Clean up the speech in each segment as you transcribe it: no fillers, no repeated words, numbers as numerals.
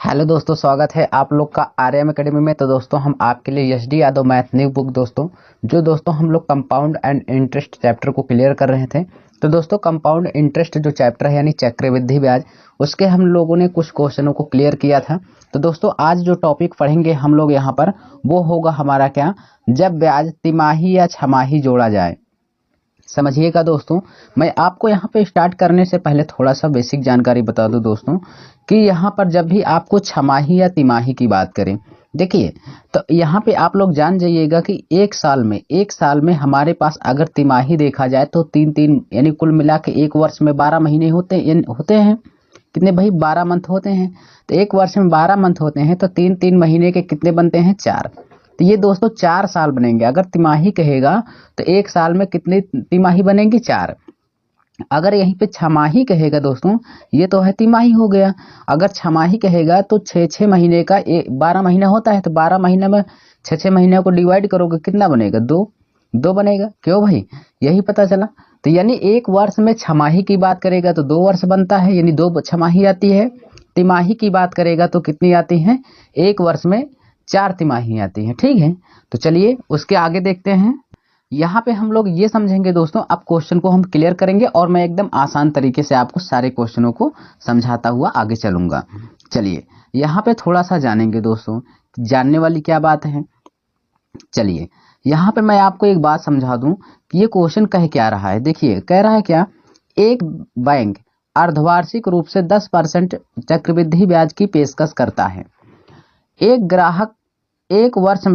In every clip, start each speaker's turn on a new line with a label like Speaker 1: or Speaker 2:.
Speaker 1: Hello दोस्तों, स्वागत है आप लोग का आर्यम एकेडमी में। तो दोस्तों हम आपके लिए SD Yadav math new book दोस्तों हम लोग कंपाउंड एंड इंटरेस्ट चैप्टर को क्लियर कर रहे थे। तो दोस्तों कंपाउंड इंटरेस्ट जो चैप्टर है यानी चक्रवृद्धि ब्याज, उसके हम लोगों ने कुछ क्वेश्चनों को क्लियर किया था। तो दोस्तों आज जो टॉपिक पढ़ेंगे हम लोग यहाँ पर वो होगा हमारा क्या, जब ब्याज तिमाही या छमाही जोड़ा जाए। समझिएगा दोस्तों, मैं आपको यहाँ पे स्टार्ट करने से पहले थोड़ा सा बेसिक जानकारी बता दूं दोस्तों कि यहाँ पर जब भी आपको छमाही या तिमाही की बात करें, देखिए तो यहाँ पे आप लोग जान जाइएगा कि एक साल में हमारे पास अगर तिमाही देखा जाए तो तीन तीन यानी कुल मिला के एक वर्ष में 12 महीने होते हैं। कितने भाई? 12 मंथ होते हैं। तो एक वर्ष में 12 मंथ होते हैं तो तीन तीन महीने के कितने बनते हैं? 4। तो ये दोस्तों 4 साल बनेंगे। अगर तिमाही कहेगा तो एक साल में कितनी तिमाही बनेंगी? 4। अगर यहीं पे छमाही कहेगा दोस्तों, ये तो है तिमाही हो गया। अगर छमाही कहेगा तो 6 महीने का 12 महीना होता है, तो 12 महीने में 6 महीने को डिवाइड करोगे कितना बनेगा? 2 बनेगा। क्यों भाई? यही पता चला। तो यानी एक वर्ष में छमाही की बात करेगा तो 2 वर्ष बनता है, यानी 2 छमाही आती है। तिमाही की बात करेगा तो कितनी आती है? एक वर्ष में 4 तिमाही आती है। ठीक है, तो चलिए उसके आगे देखते हैं। यहाँ पे हम लोग ये समझेंगे दोस्तों, अब क्वेश्चन को हम क्लियर करेंगे और मैं एकदम आसान तरीके से आपको सारे क्वेश्चनों को समझाता हुआ आगे चलूंगा। चलिए यहाँ पे थोड़ा सा जानेंगे दोस्तों, जानने वाली क्या बात है। चलिए यहाँ पे मैं आपको एक बात समझा दूं कि ये क्वेश्चन कह क्या रहा है। देखिए कह रहा है क्या, एक बैंक अर्धवार्षिक रूप से 10% चक्रवृद्धि ब्याज की पेशकश करता है। एक ग्राहक एक वर्ष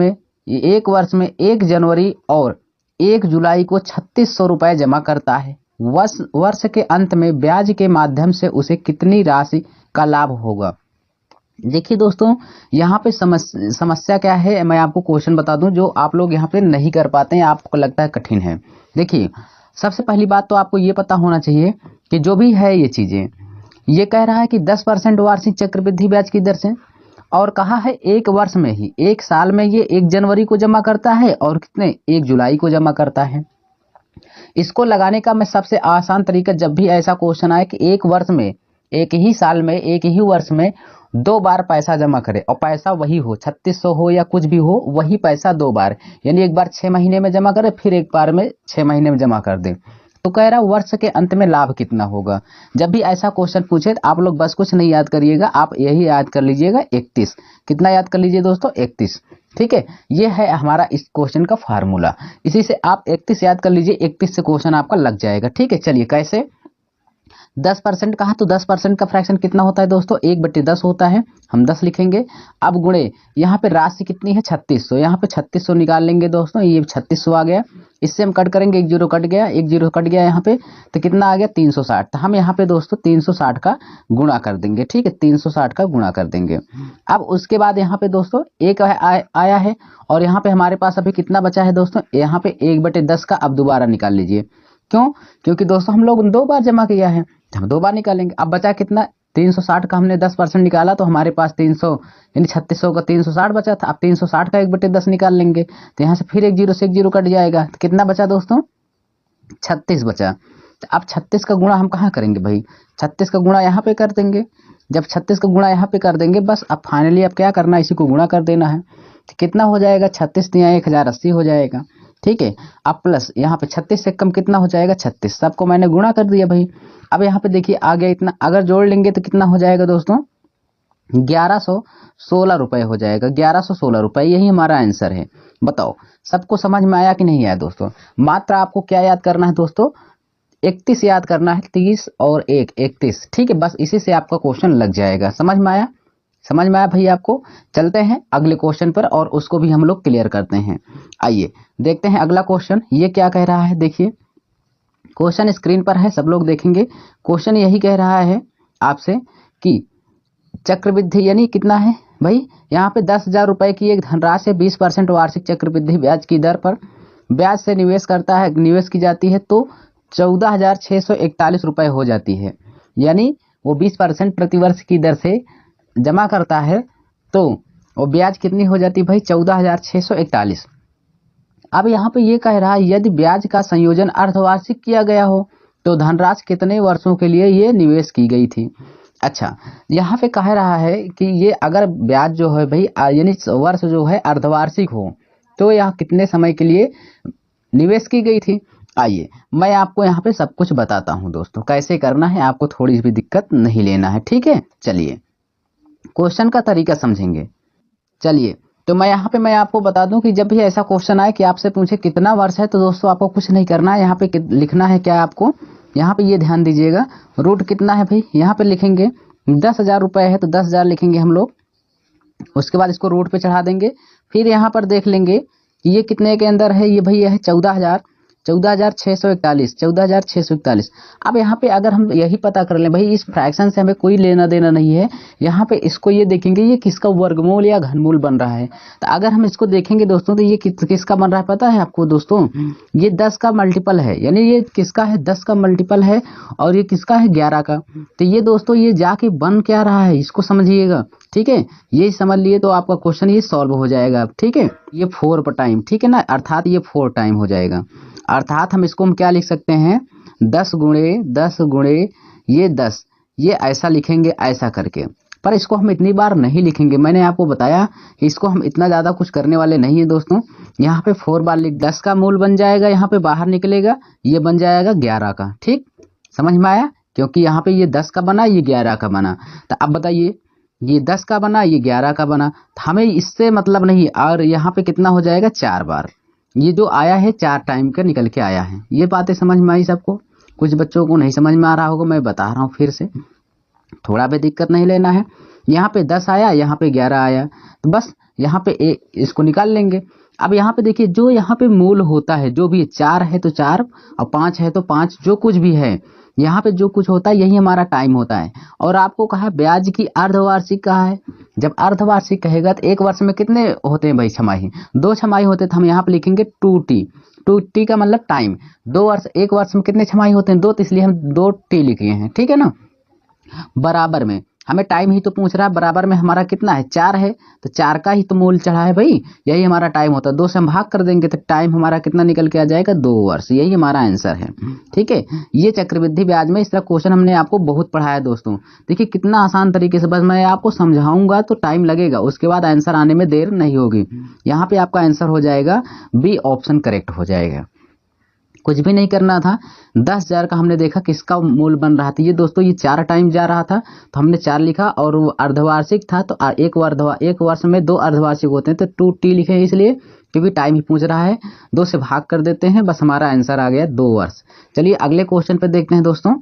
Speaker 1: में 1 जनवरी और 1 जुलाई को 3600 रुपए जमा करता है। वर्ष के अंत में ब्याज के माध्यम से उसे कितनी राशि का लाभ होगा? देखिए दोस्तों यहाँ पे समस्या क्या है, मैं आपको क्वेश्चन बता दूं जो आप लोग यहाँ पे नहीं कर पाते हैं, आपको लगता है कठिन है। देखिए सबसे पहली बात तो आपको ये पता होना चाहिए कि जो भी है ये चीजें, ये कह रहा है कि 10% वार्षिक चक्रवृद्धि ब्याज की दर से, और कहा है एक वर्ष में ही, एक साल में ये 1 जनवरी को जमा करता है और कितने 1 जुलाई को जमा करता है। इसको लगाने का मैं सबसे आसान तरीका, जब भी ऐसा क्वेश्चन आए कि एक वर्ष में, एक ही साल में, एक ही वर्ष में 2 बार पैसा जमा करे और पैसा वही हो, 3600 हो या कुछ भी हो, वही पैसा 2 बार, यानी एक बार 6 महीने में जमा करे, फिर एक बार में 6 महीने में जमा कर दे। तो कह रहा वर्ष के अंत में लाभ कितना होगा। जब भी ऐसा क्वेश्चन पूछे तो आप लोग बस कुछ नहीं याद करिएगा, आप यही याद कर लीजिएगा 31। कितना याद कर लीजिए दोस्तों? 31। ठीक है, ये है हमारा इस क्वेश्चन का फार्मूला। इसी से आप 31 याद कर लीजिए, 31 से क्वेश्चन आपका लग जाएगा। ठीक है, चलिए कैसे। 10% कहा तो 10% का फ्रैक्शन कितना होता है दोस्तों? 1/10 होता है। हम 10 लिखेंगे। अब गुणे यहाँ पे राशि कितनी है? 3600। यहाँ पे 3600 निकाल लेंगे दोस्तों, ये 3600 आ गया। इससे हम कट करेंगे, एक जीरो कट गया, एक जीरो कट गया यहाँ पे, तो कितना आ गया? 360। तो हम यहाँ पे दोस्तों 360 का गुणा कर देंगे। ठीक है, 360 का गुणा कर देंगे। अब उसके बाद यहाँ पे दोस्तों एक आया है और यहाँ पे हमारे पास अभी कितना बचा है दोस्तों? यहाँ पे 1/10 का अब दोबारा निकाल लीजिए। क्यों? क्योंकि दोस्तों हम लोग 2 बार जमा किया है, हम 2 बार निकालेंगे। अब बचा कितना? 360 का हमने 10% निकाला तो हमारे पास 300 यानी 3600 का 360 बचा था। अब 360 का 1/10 निकाल लेंगे तो यहाँ से फिर एक जीरो से एक जीरो कट जाएगा, तो कितना बचा दोस्तों? 36 बचा। तो अब 36 का गुणा हम कहाँ करेंगे भाई? 36 का गुणा यहाँ पे कर देंगे। जब 36 का गुणा यहाँ पे कर देंगे, बस अब फाइनली अब क्या करना है, इसी को गुणा कर देना है। तो कितना हो जाएगा? 36 दिया 1080 हो जाएगा। ठीक है, अब प्लस यहाँ पे 36 से कम कितना हो जाएगा? 36। सबको मैंने गुणा कर दिया भाई। अब यहाँ पे देखिए आ गया इतना, अगर जोड़ लेंगे तो कितना हो जाएगा दोस्तों? 1116 रुपए हो जाएगा। 1116 रुपए, यही हमारा आंसर है। बताओ सबको समझ में आया कि नहीं आया दोस्तों? मात्र आपको क्या याद करना है दोस्तों? 31 याद करना है। 30 और 1 31। ठीक है, बस इसी से आपका क्वेश्चन लग जाएगा। समझ में आया? समझ में आया भाई आपको? चलते हैं अगले क्वेश्चन पर और उसको भी हम लोग क्लियर करते हैं। आइए देखते हैं अगला क्वेश्चन, ये क्या कह रहा है। देखिए क्वेश्चन स्क्रीन पर है, सब लोग देखेंगे। क्वेश्चन यही कह रहा है आपसे कि चक्रवृद्धि यानी कितना है भाई, यहाँ पे 10,000 रुपए की एक धनराशि 20% वार्षिक चक्रवृद्धि ब्याज की दर पर ब्याज से निवेश की जाती है तो 14,641 रुपए हो जाती है। यानी वो 20% प्रतिवर्ष की दर से जमा करता है तो वो ब्याज कितनी हो जाती है भाई? 14,641। अब यहाँ पे ये कह रहा है यदि ब्याज का संयोजन अर्धवार्षिक किया गया हो तो धनराशि कितने वर्षों के लिए ये निवेश की गई थी। अच्छा, यहाँ पे कह रहा है कि ये अगर ब्याज जो है भाई यानी वर्ष जो है अर्धवार्षिक हो तो यहाँ कितने समय के लिए निवेश की गई थी। आइए मैं आपको यहाँ पे सब कुछ बताता हूँ दोस्तों, कैसे करना है, आपको थोड़ी भी दिक्कत नहीं लेना है, ठीक है। चलिए क्वेश्चन का तरीका समझेंगे। चलिए तो मैं आपको बता दूं कि जब भी ऐसा क्वेश्चन आए कि आपसे पूछे कितना वर्ष है, तो दोस्तों आपको कुछ नहीं करना है, यहाँ पे लिखना है क्या आपको, यहाँ पे ये ध्यान दीजिएगा, रूट कितना है भाई, यहाँ पे लिखेंगे 10,000 रुपये है तो 10,000 लिखेंगे हम लोग। उसके बाद इसको रूट पे चढ़ा देंगे। फिर यहाँ पर देख लेंगे कि ये कितने के अंदर है, ये भाई है 14,000, 14,641, 14,641। अब यहाँ पे अगर हम यही पता कर लें भाई इस फ्रैक्शन से हमें कोई लेना देना नहीं है, यहाँ पे इसको ये देखेंगे ये किसका वर्गमूल या घनमूल बन रहा है। तो अगर हम इसको देखेंगे दोस्तों तो ये किसका बन रहा है पता है आपको दोस्तों, ये 10 का मल्टीपल है, यानी ये किसका है 10 का मल्टीपल है और ये किसका है 11 का। तो ये दोस्तों ये जाके बन क्या रहा है इसको समझिएगा, ठीक है। ये समझ लिए तो आपका क्वेश्चन ये सॉल्व हो जाएगा, ठीक है। ये 4 टाइम, ठीक है ना, अर्थात ये 4 टाइम हो जाएगा। अर्थात हम इसको क्या लिख सकते हैं 10 गुणे 10 गुणे ये 10, ये ऐसा लिखेंगे ऐसा करके। पर इसको हम इतनी बार नहीं लिखेंगे, मैंने आपको बताया कि इसको हम इतना ज़्यादा कुछ करने वाले नहीं है दोस्तों। यहाँ पे 4 बार लिख 10 का मूल बन जाएगा, यहाँ पे बाहर निकलेगा, ये बन जाएगा 11 का, ठीक समझ में आया। क्योंकि यहाँ पे ये 10 का बना ये 11 का बना, तो अब बताइए ये 10 का बना ये 11 का बना, तो हमें इससे मतलब नहीं। और यहाँ पे कितना हो जाएगा 4 बार, ये जो आया है 4 टाइम का निकल के आया है। ये बातें समझ में आई सबको, कुछ बच्चों को नहीं समझ में आ रहा होगा, मैं बता रहा हूँ फिर से, थोड़ा भी दिक्कत नहीं लेना है। यहाँ पे 10 आया, यहाँ पे 11 आया, तो बस यहाँ पे इसको निकाल लेंगे। अब यहाँ पे देखिए जो यहाँ पे मूल होता है जो भी 4 है तो 4 और 5 है तो 5, जो कुछ भी है यहाँ पे जो कुछ होता है यही हमारा टाइम होता है। और आपको कहा ब्याज की अर्धवार्षिक कहा है, जब अर्धवार्षिक कहेगा तो एक वर्ष में कितने होते हैं भाई छमाही, 2 छमाही होते हैं, तो हम यहाँ पे लिखेंगे 2t, 2t का मतलब टाइम, 2 वर्ष, एक वर्ष में कितने छमाही होते हैं 2, तो इसलिए हम 2t लिखे हैं, ठीक है ना। बराबर में हमें टाइम ही तो पूछ रहा है, बराबर में हमारा कितना है 4 है, तो 4 का ही तो मूल चढ़ा है भाई, यही हमारा टाइम होता है। 2 से हम भाग कर देंगे तो टाइम हमारा कितना निकल के आ जाएगा 2 वर्ष, यही हमारा आंसर है, ठीक है। ये चक्रवृद्धि ब्याज में इस तरह क्वेश्चन हमने आपको बहुत पढ़ाया दोस्तों, देखिए कितना आसान तरीके से, बस मैं आपको समझाऊंगा तो टाइम लगेगा, उसके बाद आंसर आने में देर नहीं होगी। यहाँ पे आपका आंसर हो जाएगा बी ऑप्शन करेक्ट हो जाएगा, कुछ भी नहीं करना था। 10,000 का हमने देखा किसका मूल बन रहा था, ये दोस्तों ये 4 टाइम जा रहा था तो हमने 4 लिखा, और वो अर्धवार्षिक था तो एक वर्ष में 2 अर्धवार्षिक होते हैं, तो 2t लिखे इसलिए क्योंकि टाइम ही पूछ रहा है। 2 से भाग कर देते हैं, बस हमारा आंसर आ गया 2 वर्ष। चलिए अगले क्वेश्चन पे देखते हैं दोस्तों।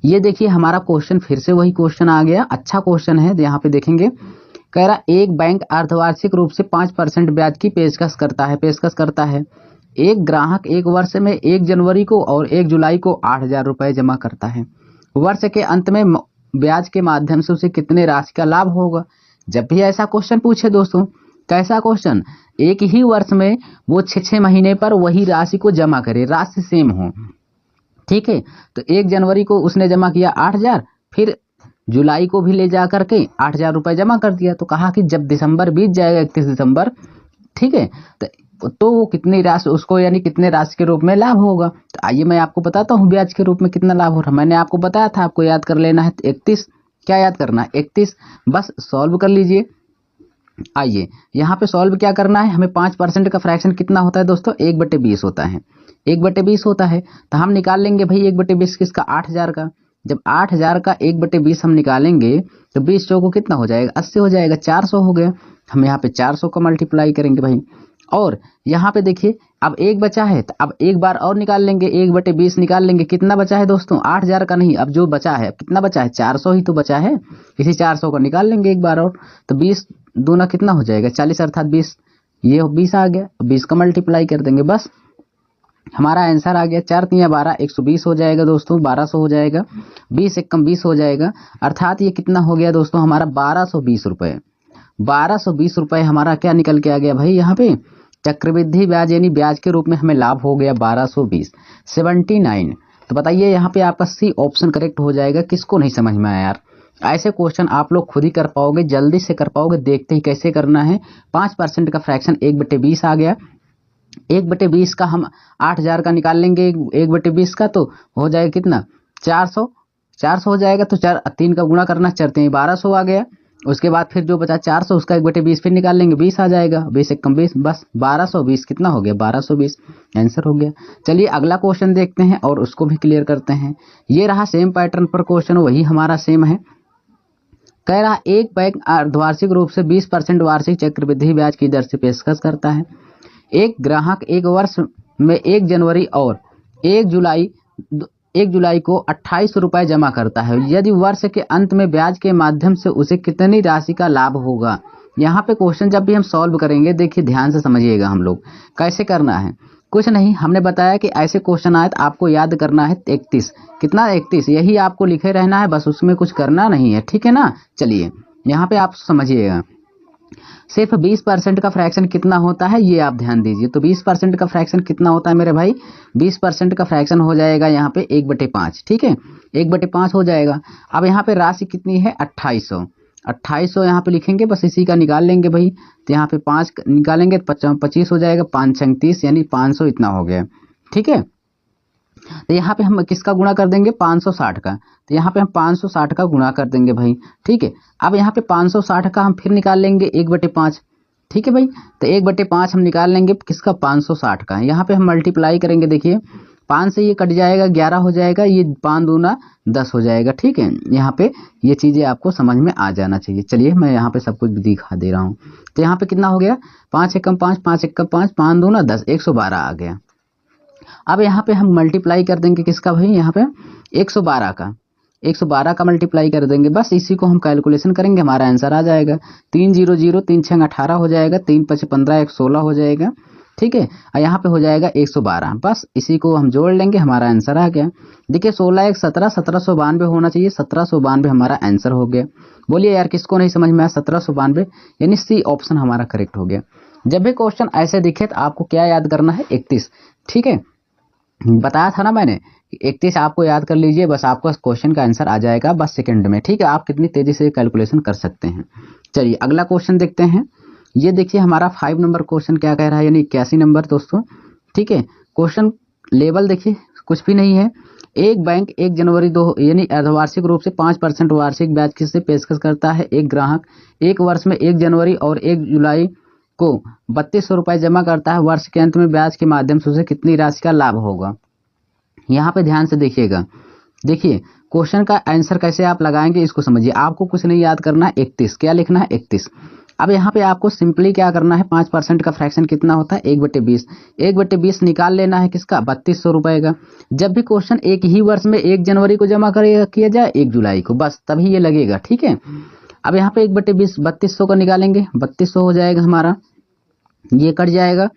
Speaker 1: ये देखिए हमारा क्वेश्चन फिर से वही क्वेश्चन आ गया, अच्छा क्वेश्चन है। यहाँ पे देखेंगे कह रहा एक बैंक अर्धवार्षिक रूप से 5% ब्याज की पेशकश करता है। एक ग्राहक एक वर्ष में 1 जनवरी को और 1 जुलाई को 8,000 रुपये जमा करता है। वर्ष के अंत में ब्याज के माध्यम से उसे कितने राशि का लाभ होगा। जब भी ऐसा क्वेश्चन पूछे दोस्तों, कैसा क्वेश्चन, एक ही वर्ष में वो 6 महीने पर वही राशि को जमा करे, राशि सेम हो, ठीक है। तो 1 जनवरी को उसने जमा किया 8,000, फिर जुलाई को भी ले जा करके 8,000 रुपये जमा कर दिया। तो कहा कि जब दिसंबर बीत जाएगा 31 दिसंबर, ठीक है, तो वो कितनी राशि उसको यानी कितने राशि के रूप में लाभ होगा। तो आइए मैं आपको बताता हूँ ब्याज के रूप में कितना लाभ हो रहा है। मैंने आपको बताया था, आपको याद कर लेना है 31, क्या याद करना है 31, बस सॉल्व कर लीजिए। आइए यहाँ पे सॉल्व क्या करना है, हमें 5% का फ्रैक्शन कितना होता है दोस्तों 1/20 होता है, 1/20 होता है। तो हम निकाल लेंगे भाई 1/20 किसका 8,000 का। जब 8,000 का 1/20 हम निकालेंगे तो 20 को कितना हो जाएगा 80 हो जाएगा, 400 हो गया। हम यहाँ पे 400 का मल्टीप्लाई करेंगे भाई। और यहाँ पे देखिए अब 1 बचा है, तो अब एक बार और निकाल लेंगे, 1/20 निकाल लेंगे। कितना बचा है दोस्तों 8,000 का नहीं, अब जो बचा है कितना बचा है 400 ही तो बचा है, इसी 400 का निकाल लेंगे एक बार और। तो 20 दूना कितना हो जाएगा 40, अर्थात 20, ये 20 आ गया, 20 का मल्टीप्लाई कर देंगे, बस हमारा आंसर आ गया। 4 तिया 12, 120 हो जाएगा दोस्तों, 1200 हो जाएगा, 20 एक कम 20 हो जाएगा, अर्थात ये कितना हो गया दोस्तों हमारा 1220 रुपये। 1220 रुपये हमारा क्या निकल के आ गया भाई, यहाँ पे चक्रवृद्धि ब्याज यानी ब्याज के रूप में हमें लाभ हो गया 1220, 79। तो बताइए यहाँ पे आपका सी ऑप्शन करेक्ट हो जाएगा। किसको नहीं समझ में आया यार, ऐसे क्वेश्चन आप लोग खुद ही कर पाओगे, जल्दी से कर पाओगे, देखते ही कैसे करना है। 5% का फ्रैक्शन 1/20 आ गया, 1/20 का हम 8,000 का निकाल लेंगे, 1/20 का तो हो जाएगा कितना 400, 400 हो जाएगा तो 3 का गुणा करना, 4 3 1200 आ गया। उसके बाद फिर जो बचा 400 उसका 1/20 फिर निकाल लेंगे, 20 आ जाएगा, 20 एक कम 20, बस 1220 कितना हो गया 1220 आंसर हो गया। चलिए अगला क्वेश्चन देखते हैं और उसको भी क्लियर करते हैं। ये रहा सेम पैटर्न पर क्वेश्चन, वही हमारा सेम है। कह रहा एक बैंक अर्धवार्षिक रूप से 20% वार्षिक चक्रवृद्धि ब्याज की दर से पेशकश करता है। एक ग्राहक एक वर्ष में 1 जनवरी और 1 जुलाई को 28 रुपए जमा करता है। यदि वर्ष के अंत में ब्याज के माध्यम से उसे कितनी राशि का लाभ होगा। यहाँ पे क्वेश्चन जब भी हम सॉल्व करेंगे, देखिए ध्यान से समझिएगा हम लोग कैसे करना है। कुछ नहीं, हमने बताया कि ऐसे क्वेश्चन आए तो आपको याद करना है 31, कितना 31, यही आपको लिखे रहना है, बस उसमें कुछ करना नहीं है, ठीक है ना। चलिए यहाँ पे आप समझिएगा, सिर्फ 20% का फ्रैक्शन कितना होता है ये आप ध्यान दीजिए। तो 20% का फ्रैक्शन कितना होता है मेरे भाई, 20% का फ्रैक्शन हो जाएगा यहाँ पे 1/5, ठीक है, 1/5 हो जाएगा। अब यहाँ पे राशि कितनी है 2800 यहाँ पे लिखेंगे, बस इसी का निकाल लेंगे भाई। तो यहाँ पे 5 निकालेंगे तो 25 हो जाएगा, 5 छंग 30 यानी 500 इतना हो गया, ठीक है। तो यहाँ पे हम किसका गुणा कर देंगे 560 का, तो यहाँ पे हम 560 का गुणा कर देंगे भाई, ठीक है। अब यहाँ पे 560 का हम फिर निकाल लेंगे 1/5, ठीक है भाई। तो 1/5 हम निकाल लेंगे किसका 560 का, यहाँ पे हम मल्टीप्लाई करेंगे, देखिए 5 से ये कट जाएगा 11 हो जाएगा, ये 5 दूना 10 हो जाएगा, ठीक है। यहाँ पे ये चीज़ें आपको समझ में आ जाना चाहिए। चलिए मैं यहाँ पे सब कुछ दिखा दे रहा हूँ। तो यहाँ पे कितना हो गया 5 एकम 5, 5 एकम 5, 5 दूना 10, 112 आ गया। अब यहाँ पे हम मल्टीप्लाई कर देंगे किसका भाई, यहाँ पे 112 का मल्टीप्लाई कर देंगे, बस इसी को हम कैलकुलेशन करेंगे, हमारा आंसर आ जाएगा 300, 3 6 18 हो जाएगा, 3 5 15, 116 हो जाएगा, ठीक है। और यहाँ पे हो जाएगा 112, बस इसी को हम जोड़ लेंगे, हमारा आंसर आ गया। देखिए 16 1 17, 1792 होना चाहिए, 1792 हमारा आंसर हो गया। बोलिए यार किसको नहीं समझ में आया, 1792 यानी सी ऑप्शन हमारा करेक्ट हो गया। जब भी क्वेश्चन ऐसे दिखे तो आपको क्या याद करना है 31, ठीक है, बताया था ना मैंने 31 आपको याद कर लीजिए, बस आपको क्वेश्चन का आंसर आ जाएगा बस सेकंड में, ठीक है। आप कितनी तेजी से कैलकुलेशन कर सकते हैं। चलिए अगला क्वेश्चन देखते हैं। ये देखिए हमारा 5 नंबर क्वेश्चन क्या कह रहा है, यानी 81 नंबर दोस्तों, ठीक है। क्वेश्चन लेवल देखिए कुछ भी नहीं है। एक बैंक 1 जनवरी 2 यानी अर्धवार्षिक रूप से 5% वार्षिक ब्याज किससे पेशकश करता है। एक ग्राहक एक वर्ष में 1 जनवरी और 1 जुलाई को 3200 रुपये जमा करता है। वर्ष के अंत में ब्याज के माध्यम से उसे कितनी राशि का लाभ होगा। यहाँ पे ध्यान से देखिएगा, देखिए क्वेश्चन का आंसर कैसे आप लगाएंगे इसको समझिए। आपको कुछ नहीं याद करना है, 31 क्या लिखना है 31। अब यहाँ पे आपको सिंपली क्या करना है, 5% का फ्रैक्शन कितना होता है 1/20, 1/20 निकाल लेना है किसका 3200 रुपये का। जब भी क्वेश्चन एक ही वर्ष में 1 जनवरी को जमा किया जाए 1 जुलाई को, बस तभी ये लगेगा, ठीक है। अब यहाँ पे 1/20 3200 का निकालेंगे, 3200 हो जाएगा हमारा, ये कट जाएगा।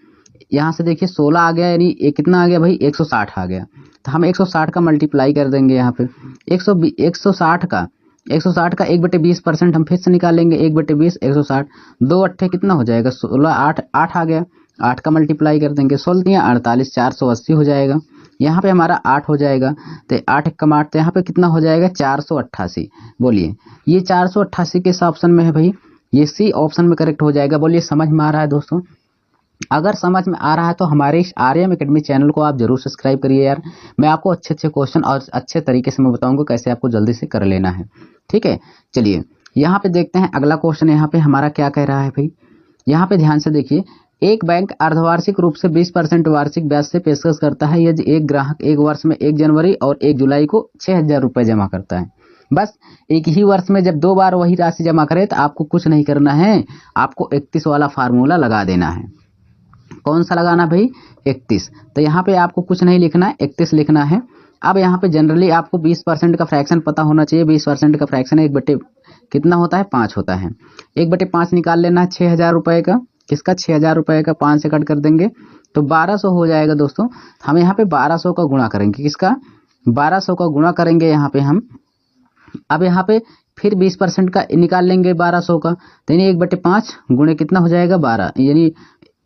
Speaker 1: यहाँ से देखिए 16 आ गया, यानी ये कितना आ गया भाई 160 आ गया। तो हम 160 का मल्टीप्लाई कर देंगे, यहाँ पे 160 का 1/20% हम फिर से निकालेंगे, 1/20 160, 2 अट्ठे कितना हो जाएगा 16, 8 आ गया, 8 का मल्टीप्लाई कर देंगे, 16 दिया 48, 480 हो जाएगा। यहाँ पे हमारा 8 हो जाएगा, तो 8 कम 8, तो यहाँ पे कितना हो जाएगा 488। बोलिए ये 488 किस ऑप्शन में है भाई, ये सी ऑप्शन में करेक्ट हो जाएगा। बोलिए समझ में आ रहा है दोस्तों। अगर समझ में आ रहा है तो हमारे इस आर्यम एकेडमी चैनल को आप जरूर सब्सक्राइब करिए यार। मैं आपको अच्छे अच्छे क्वेश्चन और अच्छे तरीके से मैं बताऊंगा कैसे आपको जल्दी से कर लेना है, ठीक है। चलिए यहाँ पे देखते हैं अगला क्वेश्चन, यहाँ पे हमारा क्या कह रहा है भाई। यहाँ पे ध्यान से देखिए, एक बैंक अर्धवार्षिक रूप से 20% वार्षिक ब्याज से पेशकश करता है यदि एक ग्राहक एक वर्ष में 1 जनवरी और 1 जुलाई को 6000 रुपये जमा करता है। बस एक ही वर्ष में जब 2 बार वही राशि जमा करे तो आपको कुछ नहीं करना है, आपको 31 वाला फार्मूला लगा देना है। कौन सा लगाना भाई 31। तो यहाँ पे आपको कुछ नहीं लिखना है, 31 लिखना है। अब यहाँ पे जनरली आपको 20% का फ्रैक्शन पता होना चाहिए। 20% का फ्रैक्शन 1 कितना होता है 5 होता है। 1/5 निकाल लेना है 6000 रुपये का, किसका 6000 रुपये का, 5 से कट कर देंगे तो 1200 हो जाएगा दोस्तों। हम यहाँ पे 1200 का गुणा करेंगे, किसका 1200 का गुणा करेंगे यहाँ पे हम। अब यहाँ पे फिर 20% का निकाल लेंगे 1200 का, तो यानी 1/5 गुणे कितना हो जाएगा 12, यानी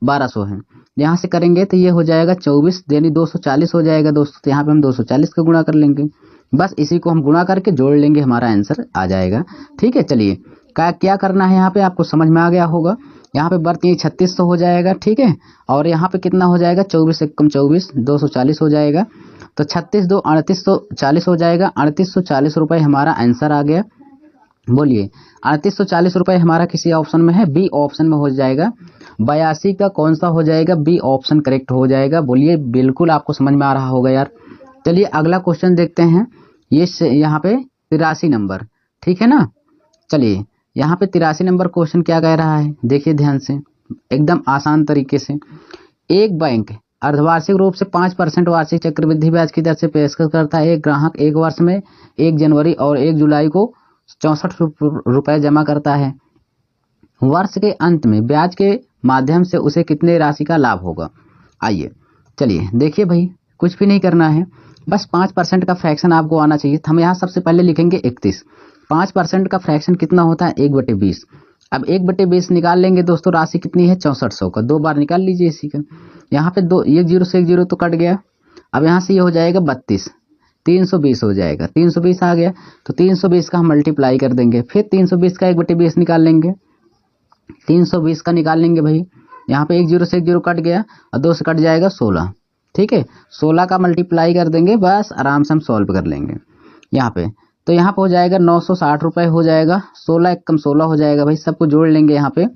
Speaker 1: 1200 है। यहाँ से करेंगे तो ये हो जाएगा 24, यानी 240 हो जाएगा दोस्तों। तो यहाँ पे हम 240 का गुणा कर लेंगे, बस इसी को हम गुणा करके जोड़ लेंगे, हमारा आंसर आ जाएगा, ठीक है। चलिए क्या करना है यहाँ पे आपको समझ में आ गया होगा। यहाँ पे बर्थ ये 3600 हो जाएगा, ठीक है। और यहाँ पे कितना हो जाएगा, 24 एकम 24, 240 हो जाएगा। तो 36 2 3840 हो जाएगा। 3840 रुपये हमारा आंसर आ गया। बोलिए 3840 रुपये हमारा किसी ऑप्शन में है, बी ऑप्शन में हो जाएगा। 82 का कौन सा हो जाएगा, बी ऑप्शन करेक्ट हो जाएगा। बोलिए बिल्कुल आपको समझ में आ रहा होगा यार। चलिए अगला क्वेश्चन देखते हैं। ये यहाँ पे 83 नंबर, ठीक है ना। चलिए यहाँ पे 83 नंबर क्वेश्चन क्या कह रहा है, देखिए ध्यान से, एकदम आसान तरीके से। एक बैंक अर्धवार्षिक रूप से 5% वार्षिक चक्रवृद्धि ब्याज की दर से पेशकश करता है। एक ग्राहक एक वर्ष में 1 जनवरी और 1 जुलाई को 64 रुपये जमा करता है। वर्ष के अंत में ब्याज के माध्यम से उसे कितने राशि का लाभ होगा। आइए चलिए देखिए भाई, कुछ भी नहीं करना है, बस 5% का फ्रैक्शन आपको आना चाहिए। हम यहाँ सबसे पहले लिखेंगे 31। 5% का फ्रैक्शन कितना होता है, 1/20। अब 1/20 निकाल लेंगे दोस्तों, राशि कितनी है 6400 का, 2 बार निकाल लीजिए इसी का। यहाँ पे 2 1 0 से 1 0 तो कट गया। अब यहाँ से ये हो जाएगा 32, 320 हो जाएगा। 320 आ गया तो 320 का हम मल्टीप्लाई कर देंगे। फिर 320 का 1/20 निकाल लेंगे। 320 का निकाल लेंगे भाई, यहाँ पे 1 0 से 1 0 कट गया और 2 से कट जाएगा 16, ठीक है। 16 का मल्टीप्लाई कर देंगे, बस आराम से हम सॉल्व कर लेंगे यहाँ पे। तो यहाँ पे हो जाएगा 960 रुपये हो जाएगा। 16 एकम 16 हो जाएगा भाई, सबको जोड़ लेंगे यहाँ पे।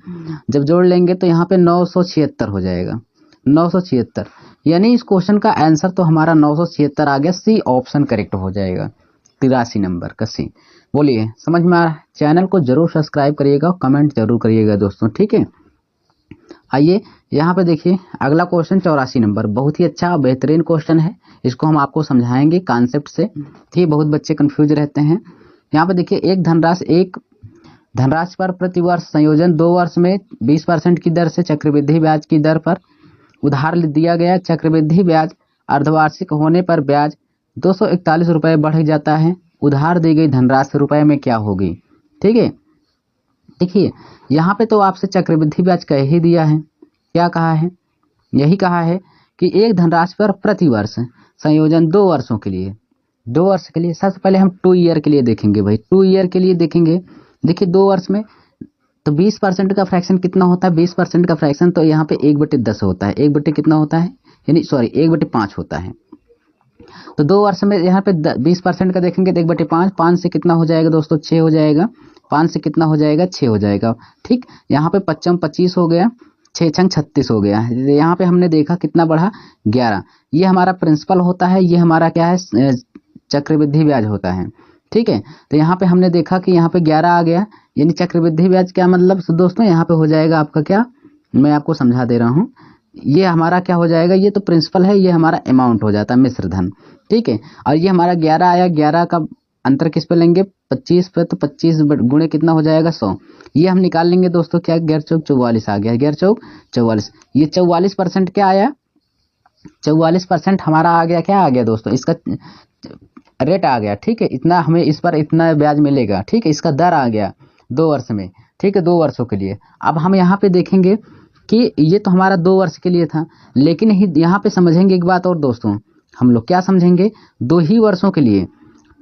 Speaker 1: जब जोड़ लेंगे तो यहाँ पे 976 हो जाएगा, 976। यानी इस क्वेश्चन का आंसर तो हमारा 976 आ गया। सी ऑप्शन करेक्ट हो जाएगा, 83 नंबर का सी। बोलिए समझ में आ रहा है। चैनल को जरूर सब्सक्राइब करिएगा, कमेंट जरूर करिएगा दोस्तों, ठीक है। आइए यहाँ पे देखिए अगला क्वेश्चन 84 नंबर, बहुत ही अच्छा बेहतरीन क्वेश्चन है। इसको हम आपको समझाएंगे कॉन्सेप्ट से, ठीक। बहुत बच्चे कंफ्यूज रहते हैं। यहाँ पे देखिए एक धनराशि पर प्रति वर्ष संयोजन 2 वर्ष में 20% की दर से चक्रवृद्धि ब्याज की दर पर उधार दिया गया। चक्रवृद्धि ब्याज अर्धवार्षिक होने पर ब्याज 241 रुपये बढ़ जाता है। उधार दी गई धनराशि रुपये में क्या होगी, ठीक है। देखिए यहाँ पे तो आपसे चक्रवृद्धि ब्याज कह ही दिया है, क्या कहा है, यही कहा है कि एक धनराशि पर प्रति वर्ष संयोजन 2 वर्षों के लिए, 2 वर्ष के लिए। सबसे पहले हम 2 ईयर के लिए देखेंगे भाई, 2 ईयर के लिए देखेंगे। देखिए 2 वर्ष में तो 20% का फ्रैक्शन कितना होता है, 20% का फ्रैक्शन तो यहाँ पे 1/10 होता है। 1 कितना होता है, यानी सॉरी 1/5 होता है। तो 2 वर्ष में यहाँ पे 20% का देखेंगे तो 1/5, 5 से कितना हो जाएगा दोस्तों, 6 हो जाएगा। 5 से कितना हो जाएगा, 6 हो जाएगा, ठीक। यहाँ पे 55 25 हो गया, 6 छंग 36 हो गया। यहाँ पे हमने देखा कितना बढ़ा, 11। ये हमारा प्रिंसिपल होता है, ये हमारा क्या है, चक्रवृद्धि ब्याज होता है, ठीक है। तो यहाँ पे हमने देखा कि यहाँ पे 11 आ गया, यानी चक्रवृद्धि ब्याज क्या मतलब दोस्तों, यहाँ पे हो जाएगा आपका क्या, मैं आपको समझा दे रहा हूँ। ये हमारा क्या हो जाएगा, ये तो प्रिंसिपल है, ये हमारा अमाउंट हो जाता है, मिश्र धन, ठीक है। और ये हमारा 11 आया, 11 का अंतर किस पे लेंगे, 25 पे। तो 25 गुणे कितना हो जाएगा, 100। ये हम निकाल लेंगे दोस्तों, क्या 11 चौक 44 आ गया, 11 चौक 44। ये 44% क्या आया, 44% हमारा आ गया, क्या आ गया दोस्तों, इसका रेट आ गया, ठीक है। इतना हमें इस पर इतना ब्याज मिलेगा, ठीक है। इसका दर आ गया 2 वर्ष में, ठीक है, 2 वर्षों के लिए। अब हम यहाँ पे देखेंगे कि ये तो हमारा 2 वर्ष के लिए था, लेकिन यहाँ पे समझेंगे एक बात और दोस्तों, हम लोग क्या समझेंगे, 2 ही वर्षों के लिए,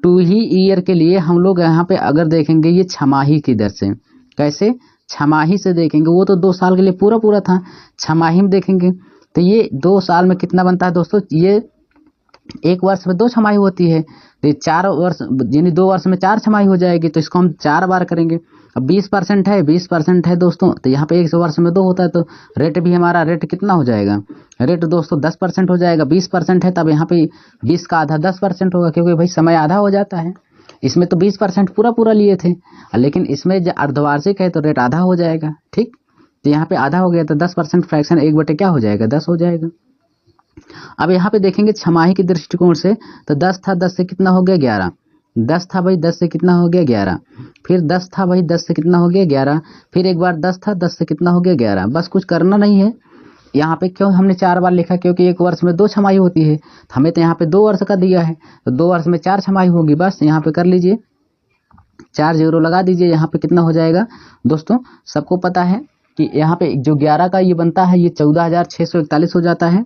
Speaker 1: 2 ही ईयर के लिए हम लोग यहाँ पे अगर देखेंगे ये छमाही की दर से, कैसे, छमाही से देखेंगे। वो तो 2 साल के लिए पूरा था, छमाही में देखेंगे तो ये 2 साल में कितना बनता है दोस्तों, ये 1 वर्ष में 2 छमाही होती है, तो ये 4 वर्ष यानी 2 वर्ष में 4 छमाही हो जाएगी। तो इसको हम 4 बार करेंगे। अब 20% है दोस्तों, तो यहाँ पे 1 वर्ष में 2 होता है, तो रेट भी हमारा रेट कितना हो जाएगा, रेट दोस्तों 10% हो जाएगा। 20% है तब यहाँ पे 20 का आधा 10% होगा, क्योंकि भाई समय आधा हो जाता है। इसमें तो 20% पूरा लिए थे, लेकिन इसमें जो अर्धवार्षिक है तो रेट आधा हो जाएगा, ठीक। तो यहाँ पे आधा हो गया तो 10% फ्रैक्शन 1 क्या हो जाएगा, 10 हो जाएगा। अब यहाँ पे देखेंगे छमाही के दृष्टिकोण से, तो 10 था, 10 से कितना हो गया, 11। 10 था भाई, 10 से कितना हो गया, 11। फिर 10 था भाई, 10 से कितना हो गया, 11। फिर एक बार 10 था, 10 से कितना हो गया, 11। बस कुछ करना नहीं है यहाँ पे। क्यों हमने 4 बार लिखा, क्योंकि 1 वर्ष में 2 छमाही होती है, हमें तो यहाँ पे 2 वर्ष का दिया है, तो 2 वर्ष में 4 छमाही होगी। बस यहाँ पे कर लीजिए, 4 0 लगा दीजिए। यहाँ पे कितना हो जाएगा दोस्तों, सबको पता है कि यहाँ पे जो 11 का ये बनता है, ये 14,641 हो जाता है,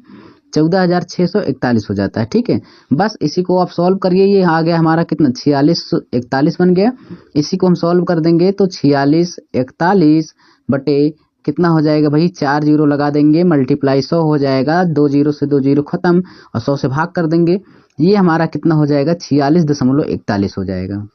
Speaker 1: 14,641 हो जाता है, ठीक है। बस इसी को आप सॉल्व करिए, ये आ गया हमारा कितना, 4641 बन गया। इसी को हम सॉल्व कर देंगे तो 4641 बटे कितना हो जाएगा भाई, 4 जीरो लगा देंगे, मल्टीप्लाई 100 हो जाएगा, 2 जीरो से 2 जीरो खत्म और 100 से भाग कर देंगे। ये हमारा कितना हो जाएगा, 46.41 हो जाएगा,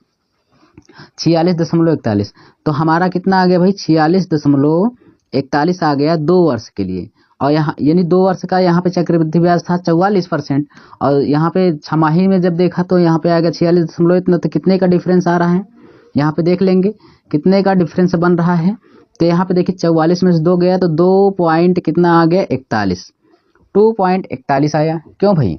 Speaker 1: 46.41। तो हमारा कितना आ गया भाई, 46.41 आ गया 2 वर्ष के लिए। और यहाँ यानी 2 वर्ष का यहाँ पे चक्रवृद्धि ब्याज था 44%, और यहाँ पे छमाही में जब देखा तो यहाँ पे आ गया 46 इतना। तो कितने का डिफरेंस आ रहा है, यहाँ पे देख लेंगे कितने का डिफरेंस बन रहा है। तो यहाँ पे देखिए 44 में से 2 गया तो 2 पॉइंट कितना आ गया, 41, 2.41 आया। क्यों भाई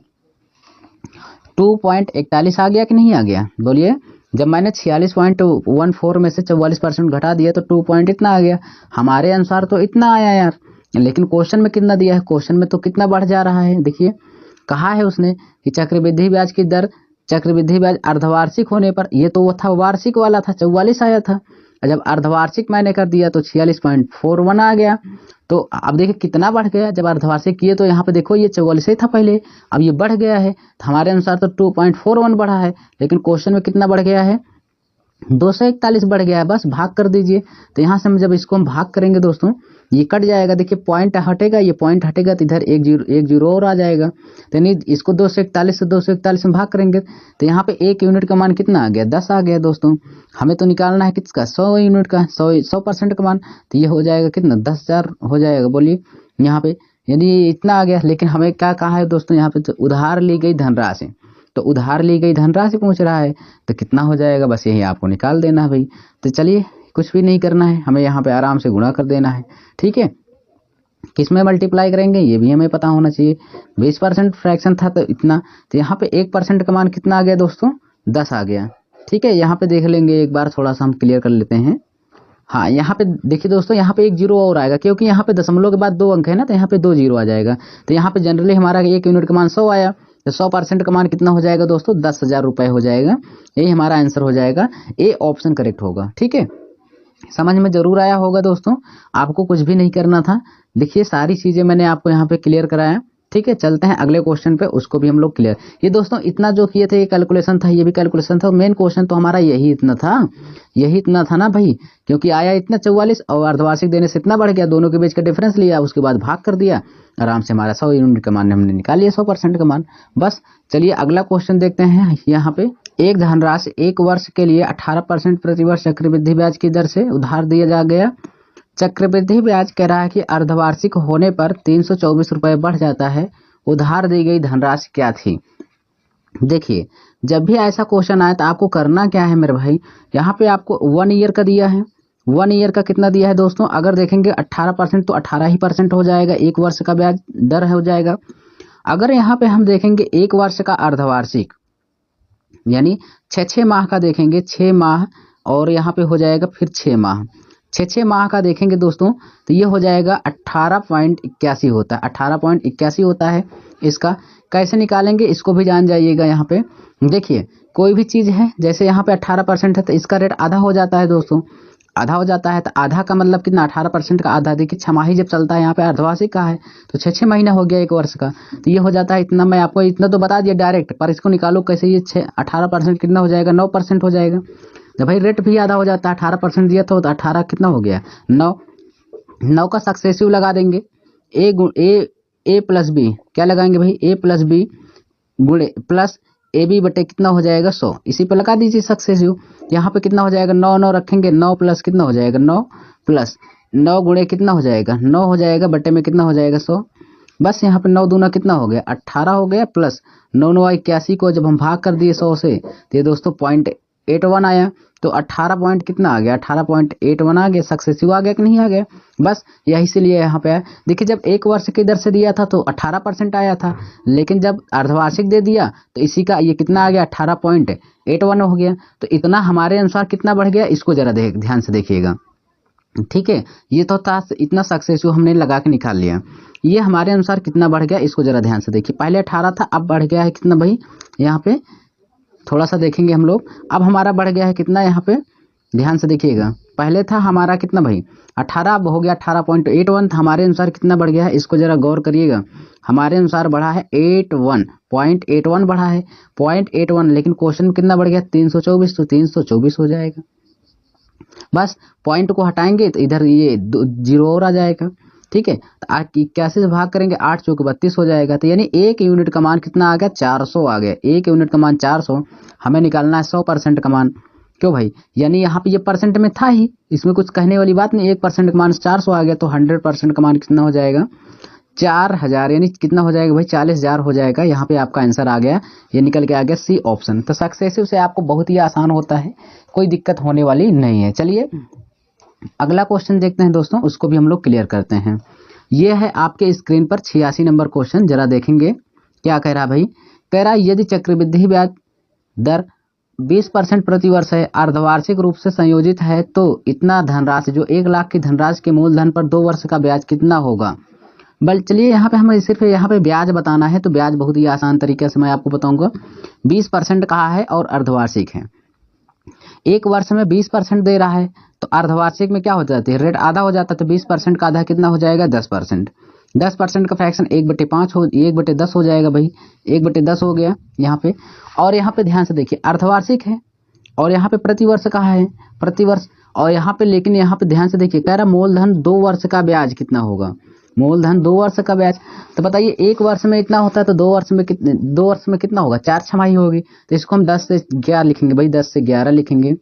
Speaker 1: 2.41 आ गया कि नहीं आ गया, बोलिए। जब मैंने 46.14 में से 44% घटा दिया तो 2 पॉइंट इतना आ गया। हमारे अनुसार तो इतना आया यार, लेकिन क्वेश्चन में कितना दिया है, क्वेश्चन में तो कितना बढ़ जा रहा है। देखिए कहा है उसने कि चक्रवृद्धि ब्याज की दर, चक्रवृद्धि ब्याज अर्धवार्षिक होने पर, ये तो वो था वार्षिक वाला था, 44 आया था। जब अर्धवार्षिक मैंने कर दिया तो 46.41 आ गया। तो अब देखिए कितना बढ़ गया, जब अर्धवार्षिक किए तो यहाँ पे देखो ये 44 ही था पहले, अब ये बढ़ गया है। तो हमारे अनुसार तो 2.41 बढ़ा है, लेकिन क्वेश्चन में कितना बढ़ गया है, 241 बढ़ गया है। बस भाग कर दीजिए। तो यहाँ से हम जब इसको हम भाग करेंगे दोस्तों, ये कट जाएगा। देखिए पॉइंट हटेगा, ये पॉइंट हटेगा तो इधर एक जीरो और आ जाएगा। तो यानी इसको 241 में भाग करेंगे तो यहाँ पे 1 यूनिट का मान कितना आ गया, 10 आ गया दोस्तों। हमें तो निकालना है किसका, 100 यूनिट का, 100% का मान। तो ये हो जाएगा कितना, 10,000 हो जाएगा। बोलिए यहाँ पे यानी इतना आ गया। लेकिन हमें क्या कहा है दोस्तों, यहाँ पे तो उधार ली गई धनराशि, तो उधार ली गई धनराशि पूछ रहा है, तो कितना हो जाएगा, बस यही आपको निकाल देना है भाई। तो चलिए कुछ भी नहीं करना है, हमें यहाँ पे आराम से गुणा कर देना है। ठीक है, किस में मल्टीप्लाई करेंगे ये भी हमें पता होना चाहिए। 20% फ्रैक्शन था तो इतना, तो यहाँ पे 1% का मान कितना आ गया दोस्तों, 10 आ गया। ठीक है, यहाँ पे देख लेंगे एक बार, थोड़ा सा हम क्लियर कर लेते हैं। हाँ यहाँ पे देखिए दोस्तों, यहाँ पे 1 जीरो और आएगा, क्योंकि यहाँ पे दशमलव के बाद 2 अंक है ना, तो यहाँ पे 2 जीरो आ जाएगा। तो यहाँ पे जनरली हमारा 1 यूनिट का मान 100 आया, तो 100% का मान कितना हो जाएगा दोस्तों, 10,000 रुपये हो जाएगा। यही हमारा आंसर हो जाएगा, ए ऑप्शन करेक्ट होगा। ठीक है, समझ में जरूर आया होगा दोस्तों, आपको कुछ भी नहीं करना था। देखिए सारी चीजें मैंने आपको यहाँ पे क्लियर कराया। ठीक है, चलते हैं अगले क्वेश्चन पे, उसको भी हम लोग क्लियर। ये दोस्तों इतना जो किए थे ये कैलकुलेशन था, ये भी कैलकुलेशन था। मेन क्वेश्चन तो हमारा यही इतना था ना भाई, क्योंकि आया इतना 44 और अर्धवार्षिक देने से इतना बढ़ गया, दोनों के बीच का डिफरेंस लिया, उसके बाद भाग कर दिया, आराम से हमारा 100 यूनिट का मान हमने निकाल लिया, 100% का मान। बस चलिए अगला क्वेश्चन देखते हैं। यहाँ पे एक धनराशि 1 वर्ष के लिए 18% प्रतिवर्ष चक्रवृद्धि ब्याज की दर से उधार दिया जा गया। चक्रवृद्धि ब्याज कह रहा है कि अर्धवार्षिक होने पर 324 रुपये बढ़ जाता है। उधार दी गई धनराशि क्या थी। देखिए जब भी ऐसा क्वेश्चन आए तो आपको करना क्या है मेरे भाई, यहाँ पे आपको 1 ईयर का दिया है। 1 ईयर का कितना दिया है दोस्तों, अगर देखेंगे 18% तो 18% हो जाएगा, 1 वर्ष का ब्याज दर हो जाएगा। अगर यहाँ पे हम देखेंगे 1 वर्ष का अर्धवार्षिक, यानी 6 माह का देखेंगे, 6 माह और यहाँ पे हो जाएगा फिर 6 माह, 6 माह का देखेंगे दोस्तों, तो ये हो जाएगा 18.81 होता है, 18.81 होता है। इसका कैसे निकालेंगे इसको भी जान जाइएगा। यहाँ पे देखिए कोई भी चीज़ है, जैसे यहाँ पे 18% है तो इसका रेट आधा हो जाता है दोस्तों, आधा हो जाता है। तो आधा का मतलब कितना, 18% का आधा। देखिए छमाही जब चलता है, यहाँ पे अर्धवार्षिक का है तो 6 महीना हो गया 1 वर्ष का, तो ये हो जाता है इतना। मैं आपको इतना तो बता दिया डायरेक्ट, पर इसको निकालो कैसे। ये 18% कितना हो जाएगा, 9% हो जाएगा। जब भाई रेट भी आधा हो जाता है, 18% दिया था तो 18 कितना हो गया, 9 का सक्सेसिव लगा देंगे। ए प्लस बी क्या लगाएंगे भाई, ए प्लस बी गुणे प्लस ए बी बटे कितना हो जाएगा 100, इसी पे लगा दीजिए सक्सेसिव। यहाँ पे कितना हो जाएगा, 9 रखेंगे, 9 प्लस कितना हो जाएगा, 9 प्लस 9 गुणे कितना हो जाएगा, 9 हो जाएगा, बटे में कितना हो जाएगा 100। बस यहाँ पे 9 दूना कितना हो गया, 18 हो गया, प्लस 9 9 81 को जब हम भाग कर दिए 100 से, तो ये दोस्तों 0.81 आया। तो 18 पॉइंट कितना आ गया, 18.81 आ गया, सक्सेसिव आ गया कि नहीं आ गया। बस यही से लिए यहाँ पे है। देखिए जब 1 वर्ष की दर से दिया था तो 18% आया था, लेकिन जब अर्धवार्षिक दे दिया तो इसी का ये कितना आ गया, 18.81 हो गया। तो इतना हमारे अनुसार कितना बढ़ गया, इसको जरा ध्यान से देखिएगा। ठीक है, ये तो था इतना सक्सेसिव हमने लगा के निकाल लिया। ये हमारे अनुसार कितना बढ़ गया, इसको जरा ध्यान से देखिए। पहले 18 था, अब बढ़ गया है कितना भाई, यहाँ पे थोड़ा सा देखेंगे हम लोग। अब हमारा बढ़ गया है कितना, यहाँ पे ध्यान से देखिएगा। पहले था हमारा कितना भाई 18, अब हो गया 18.81 था। हमारे अनुसार कितना बढ़ गया है, इसको जरा गौर करिएगा। हमारे अनुसार बढ़ा है 81.81 बढ़ा है 0.81, लेकिन क्वेश्चन में कितना बढ़ गया 324, तो 324 हो जाएगा। बस पॉइंट को हटाएंगे तो इधर ये 0 और आ जाएगा। ठीक है, तो 81 से भाग करेंगे 8 चौके 32 हो जाएगा। तो यानी 1 यूनिट का मान कितना आ गया, 400 आ गया। 1 यूनिट का मान 400, हमें निकालना है 100% का मान। क्यों भाई, यानी यहाँ पे ये परसेंट में था ही, इसमें कुछ कहने वाली बात नहीं। 1% का मान 400 आ गया, तो 100% का मान कितना हो जाएगा, 4000, यानी कितना हो जाएगा भाई, 40,000 हो जाएगा। यहाँ पे आपका आंसर आ गया, ये निकल के आ गया सी ऑप्शन। तो सक्सेसिव से आपको बहुत ही आसान होता है, कोई दिक्कत होने वाली नहीं है। चलिए अगला क्वेश्चन देखते हैं दोस्तों, उसको भी हम लोग क्लियर करते हैं। ये है आपके स्क्रीन पर 86 नंबर क्वेश्चन, जरा देखेंगे क्या कह रहा भाई। कह रहा यदि चक्रवृद्धि ब्याज दर 20% प्रति वर्ष है, अर्धवार्षिक रूप से संयोजित है, तो इतना धनराशि, जो 1 लाख की धनराशि के मूलधन पर 2 वर्ष का ब्याज कितना होगा। बल चलिए यहाँ पे हमें सिर्फ यहाँ पे ब्याज बताना है, तो ब्याज बहुत ही आसान तरीके से मैं आपको बताऊंगा। 20% कहा है और अर्धवार्षिक है, 1 वर्ष में 20% दे रहा है, तो अर्धवार्षिक में क्या हो जाती है, रेट आधा हो जाता है। तो 20% का आधा कितना हो जाएगा, 10%। 10% का फ्रैक्शन 1/5 हो, 1/10 हो जाएगा भाई, 1/10 हो गया यहाँ पे। और यहाँ पे ध्यान से देखिए, अर्धवार्षिक है और यहाँ पे प्रतिवर्ष कहा है, प्रतिवर्ष। और यहाँ पे लेकिन यहाँ पे ध्यान से देखिए, कह रहा मूलधन 2 वर्ष का ब्याज कितना होगा, मूलधन 2 वर्ष का ब्याज। तो बताइए 1 वर्ष में इतना होता है, तो 2 वर्ष में कितने, 2 वर्ष में कितना होगा, 4 छमाही होगी। तो इसको हम 10 से 11 लिखेंगे भाई, 10 से 11 लिखेंगे,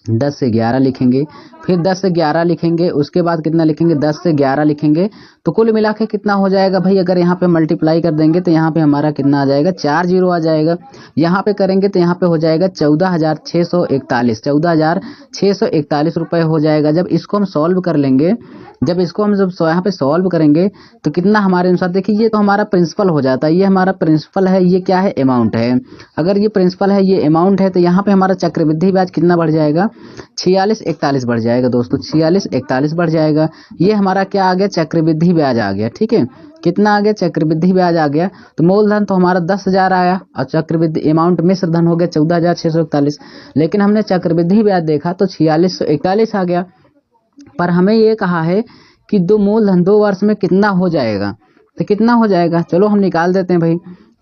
Speaker 1: 10 से 11 लिखेंगे, फिर 10 से 11 लिखेंगे, उसके बाद कितना लिखेंगे, 10 से 11 लिखेंगे। तो कुल मिला के कितना हो जाएगा भाई, अगर यहाँ पे मल्टीप्लाई कर देंगे तो यहाँ पे हमारा कितना आ जाएगा, 4 जीरो आ जाएगा। यहाँ पे करेंगे तो यहाँ पे हो जाएगा 14,641, 14,641 रुपये हो जाएगा। जब इसको हम सॉल्व कर लेंगे, जब इसको हम जब यहाँ पे सॉल्व करेंगे तो कितना हमारे अनुसार, देखिए ये तो हमारा प्रिंसिपल हो जाता है, ये हमारा प्रिंसिपल है, ये क्या है, अमाउंट है। अगर ये प्रिंसिपल है, ये अमाउंट है, तो यहाँ पे हमारा चक्रवृद्धि ब्याज कितना बढ़ जाएगा, 4641 बढ़ जाएगा दोस्तों, 4641 बढ़ जाएगा। ये हमारा क्या आ गया, चक्रवृद्धि ब्याज आ गया। ठीक है, कितना आ गया, चक्रवृद्धि ब्याज आ गया। तो मूलधन तो हमारा 10,000 आया और चक्रवृद्धि अमाउंट मिश्र धन हो गया 14,641, लेकिन हमने चक्रवृद्धि ब्याज देखा तो 4641 आ गया। पर हमें ये कहा है कि दो मूलधन 2 वर्ष में कितना हो जाएगा, तो कितना हो जाएगा, चलो हम निकाल देते हैं भाई।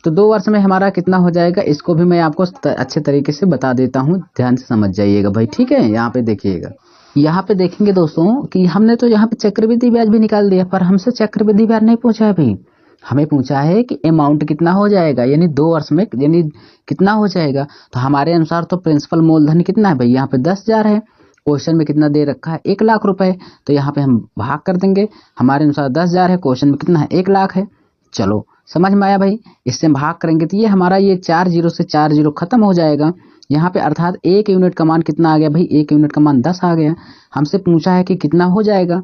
Speaker 1: तो 2 वर्ष में हमारा कितना हो जाएगा, इसको भी मैं आपको अच्छे तरीके से बता देता हूँ, ध्यान से समझ जाइएगा भाई। ठीक है, यहाँ पे देखिएगा, यहाँ पे देखेंगे दोस्तों कि हमने तो यहाँ पे चक्रवृद्धि ब्याज भी निकाल दिया, पर हमसे चक्रवृद्धि ब्याज नहीं पूछा है भाई। हमें पूछा है कि अमाउंट कितना हो जाएगा, यानी 2 वर्ष में यानी कितना हो जाएगा। तो हमारे अनुसार तो प्रिंसिपल मूलधन कितना है भाई, यहाँ पे 10,000 है, क्वेश्चन में कितना दे रखा है, 1 लाख रुपए। तो यहाँ पे हम भाग कर देंगे, हमारे अनुसार 10,000 है, क्वेश्चन में कितना है, 1 लाख है। चलो समझ में आया भाई, इससे भाग करेंगे तो ये हमारा ये 4 जीरो से 4 जीरो खत्म हो जाएगा यहाँ पे, अर्थात 1 यूनिट का मान कितना आ गया भाई, 1 यूनिट का मान 10 आ गया। हमसे पूछा है कि कितना हो जाएगा,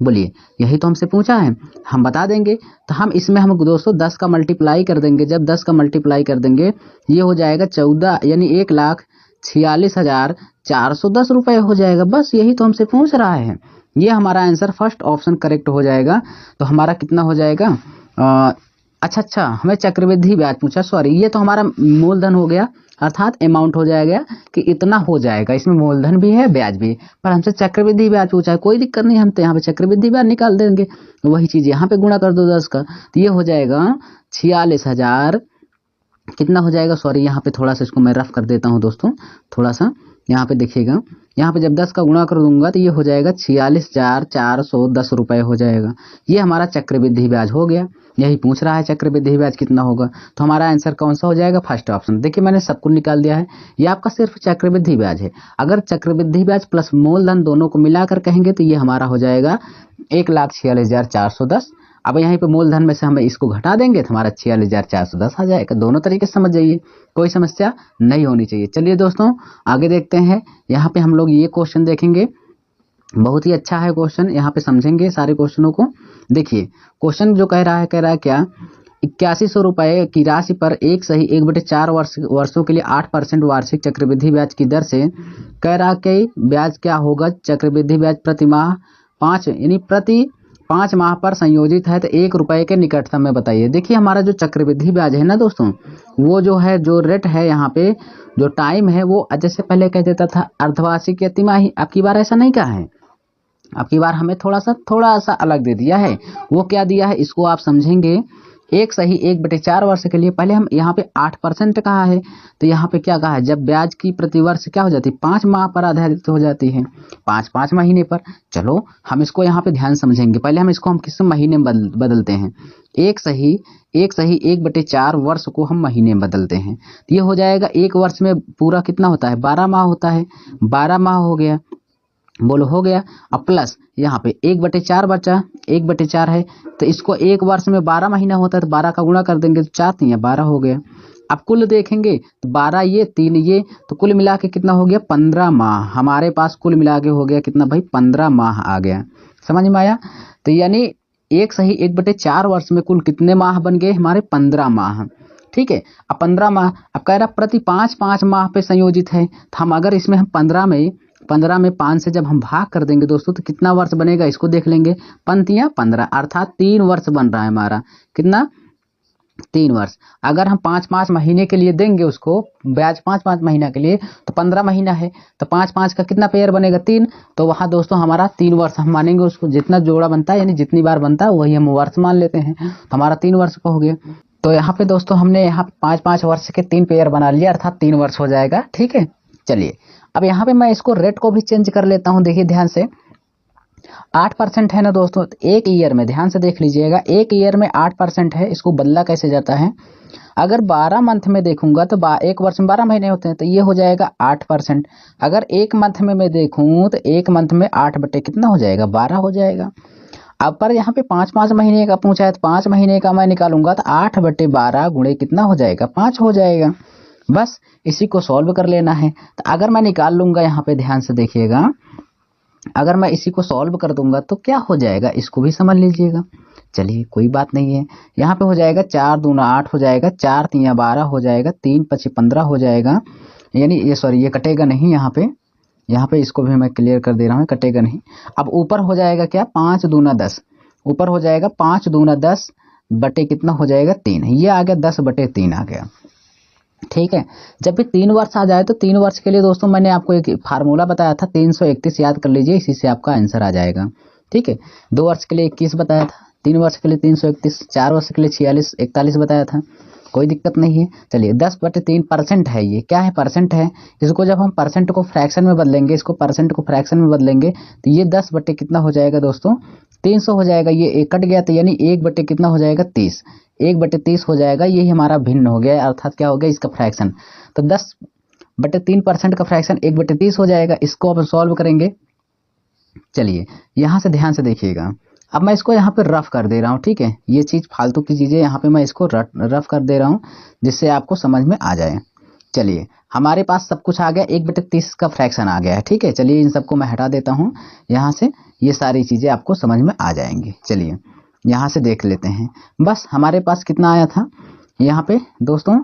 Speaker 1: बोलिए यही तो हमसे पूछा है, हम बता देंगे। तो हम इसमें हम दोस्तों 10 का मल्टीप्लाई कर देंगे, जब 10 का मल्टीप्लाई कर देंगे ये हो जाएगा 14 यानी 1,46,410 रुपये हो जाएगा। बस यही तो हमसे पूछ रहा है, ये हमारा आंसर फर्स्ट ऑप्शन करेक्ट हो जाएगा। तो हमारा कितना हो जाएगा, अच्छा हमें चक्रवृद्धि ब्याज पूछा, सॉरी ये तो हमारा मूलधन हो गया, अर्थात अमाउंट हो जाएगा कि इतना हो जाएगा, इसमें मूलधन भी है ब्याज भी, पर हमसे चक्रवृद्धि ब्याज पूछा है, कोई दिक्कत नहीं, हम तो यहाँ पे चक्रवृद्धि ब्याज निकाल देंगे। वही चीज यहाँ पे गुणा कर दो 10 का, तो ये हो जाएगा 46,000 कितना हो जाएगा, सॉरी यहाँ पे थोड़ा सा इसको मैं रफ कर देता हूँ दोस्तों, थोड़ा सा यहाँ पे देखिएगा, यहाँ पे जब 10 का गुणा कर दूंगा तो ये हो जाएगा 46,410 रुपये हो जाएगा। ये हमारा चक्रवृद्धि ब्याज हो गया, यही पूछ रहा है चक्रवृद्धि ब्याज कितना होगा। तो हमारा आंसर कौन सा हो जाएगा, फर्स्ट ऑप्शन। देखिए मैंने सब कुछ निकाल दिया है, ये आपका सिर्फ चक्रवृद्धि ब्याज है। अगर चक्रवृद्धि ब्याज प्लस मूलधन दोनों को मिलाकर कहेंगे तो ये हमारा हो जाएगा 1,46,410। अब यहाँ पे मूलधन में से हम इसको घटा देंगे तो हमारा 46,410 आ जाएगा। दोनों तरीके से समझ जाइए, कोई समस्या नहीं होनी चाहिए। चलिए दोस्तों आगे देखते हैं, यहाँ पे हम लोग ये क्वेश्चन देखेंगे, बहुत ही अच्छा है क्वेश्चन, यहाँ पे समझेंगे सारे क्वेश्चनों को। देखिए क्वेश्चन जो कह रहा है क्या, 8100 रुपये की राशि पर 1/4 वर्षों के लिए 8% वार्षिक चक्रवृद्धि ब्याज की दर से कह रहा कि ब्याज क्या होगा, चक्रवृद्धि ब्याज प्रति माह 5 यानी प्रति 5 माह पर संयोजित है तो 1 रुपये के निकटतम में बताइए। देखिए हमारा जो चक्रवृद्धि ब्याज है ना दोस्तों, वो जो है जो रेट है यहाँ पे जो टाइम है वो जैसे पहले कह देता था अर्धवार्षिक या तिमाही, आपकी बार ऐसा नहीं कहा है, आपकी बार हमें थोड़ा सा अलग दे दिया है। वो क्या दिया है इसको आप समझेंगे एक सही 1/4 वर्ष के लिए पहले हम यहाँ पे 8% कहा है, तो यहाँ पे क्या कहा है, जब ब्याज की प्रतिवर्ष क्या हो जाती है, 5 माह पर आधारित हो जाती है, 5 महीने पर। चलो हम इसको यहाँ पे ध्यान समझेंगे, पहले हम इसको किस महीने में बदलते हैं। एक सही 1/4 वर्ष को हम महीने में बदलते हैं, तो ये हो जाएगा एक वर्ष में पूरा कितना होता है, 12 माह होता है, 12 माह हो गया, बोलो हो गया। अब प्लस यहाँ पे 1/4 बचा, 1/4 है, तो इसको एक वर्ष में 12 महीना होता है, तो 12 का गुणा कर देंगे तो 4 3 12 हो गया। अब कुल देखेंगे तो 12 ये 3 ये, तो कुल मिला के कितना हो गया, 15 माह हमारे पास कुल मिला के हो गया कितना भाई, 15 माह आ गया। समझ में आया। तो यानी एक सही 1/4 वर्ष में कुल कितने माह बन गए हमारे, 15 माह। ठीक है, अब 15 माह, अब कह रहा प्रति 5 माह पे संयोजित है, तो हम अगर इसमें हम 15 में 5 से जब हम भाग कर देंगे दोस्तों, तो कितना वर्ष बनेगा इसको देख लेंगे। 15 अर्थात 3 वर्ष बन रहा है हमारा, कितना, 3 वर्ष। अगर हम 5 महीने के लिए देंगे उसको ब्याज, 5 महीना के लिए, तो 15 महीना है, तो 5 का कितना पेयर बनेगा, 3। तो वहाँ दोस्तों हमारा 3 वर्ष हम मानेंगे उसको, जितना जोड़ा बनता है यानी जितनी बार बनता है वही हम वर्ष मान लेते हैं, तो हमारा 3 वर्ष का हो गया। तो यहाँ पे दोस्तों हमने यहाँ 5 वर्ष के 3 पेयर बना लिया, अर्थात 3 वर्ष हो जाएगा। ठीक है, चलिए अब यहाँ पे मैं इसको रेट को भी चेंज कर लेता हूँ। देखिए ध्यान से, 8% है ना दोस्तों, एक ईयर में, ध्यान से देख लीजिएगा, एक ईयर में 8% है, इसको बदला कैसे जाता है। अगर 12 मंथ में देखूंगा तो एक वर्ष में 12 महीने होते हैं, तो ये हो जाएगा 8%। अगर एक मंथ में मैं देखूं तो एक मंथ में 8 बटे कितना हो जाएगा, 12 हो जाएगा। अब पर यहाँ पे 5 महीने का पूछा है, तो 5 महीने का मैं निकालूंगा तो 8/12 गुणे कितना हो जाएगा, 5 हो जाएगा। बस इसी को सॉल्व कर लेना है। तो अगर मैं निकाल लूंगा, यहाँ पे ध्यान से देखिएगा, अगर मैं इसी को सॉल्व कर दूंगा तो क्या हो जाएगा, इसको भी समझ लीजिएगा। चलिए कोई बात नहीं है, यहाँ पे हो जाएगा 4 दूना 8 हो जाएगा, 4 3 12 हो जाएगा, 3 5 15 हो जाएगा, यानी ये सॉरी ये कटेगा नहीं, यहाँ पे इसको भी मैं क्लियर कर दे रहा हूँ, कटेगा नहीं। अब ऊपर हो जाएगा क्या, 5 दूना 10, ऊपर हो जाएगा 5 दूना 10 बटे कितना हो जाएगा, 3, ये आ गया 10/3 आ गया। ठीक है, जब भी 3 वर्ष आ जाए तो 3 वर्ष के लिए दोस्तों मैंने आपको एक फार्मूला बताया था 331, याद कर लीजिए, इसी से आपका आंसर आ जाएगा। ठीक है, 2 वर्ष के लिए 21 बताया था, 3 वर्ष के लिए 331, 4 वर्ष के लिए 46 41 बताया था, कोई दिक्कत नहीं है। चलिए 10/3% है, ये क्या है, परसेंट है। इसको जब हम परसेंट को फ्रैक्शन में बदलेंगे, इसको परसेंट को फ्रैक्शन में बदलेंगे, तो ये 10 बटे कितना हो जाएगा दोस्तों, 300 हो जाएगा। ये एक कट गया, तो यानी 1 बटे कितना हो जाएगा, 30, 1/30 हो जाएगा। यही हमारा भिन्न हो गया, अर्थात क्या हो गया, इसका फ्रैक्शन। तो 10/3% का फ्रैक्शन 1/30 हो जाएगा। इसको अब सॉल्व करेंगे। चलिए यहाँ से ध्यान से देखिएगा, अब मैं इसको यहाँ पे रफ कर दे रहा हूँ। ठीक है, ये चीज़ फालतू की चीज़ें यहाँ पे मैं इसको रफ कर दे रहा हूँ, जिससे आपको समझ में आ जाए। चलिए हमारे पास सब कुछ आ गया, 1/30 का फ्रैक्शन आ गया है। ठीक है, चलिए इन सबको मैं हटा देता हूँ यहाँ से, ये सारी चीज़ें आपको समझ में आ जाएंगी। चलिए यहाँ से देख लेते हैं, बस हमारे पास कितना आया था यहाँ पे दोस्तों,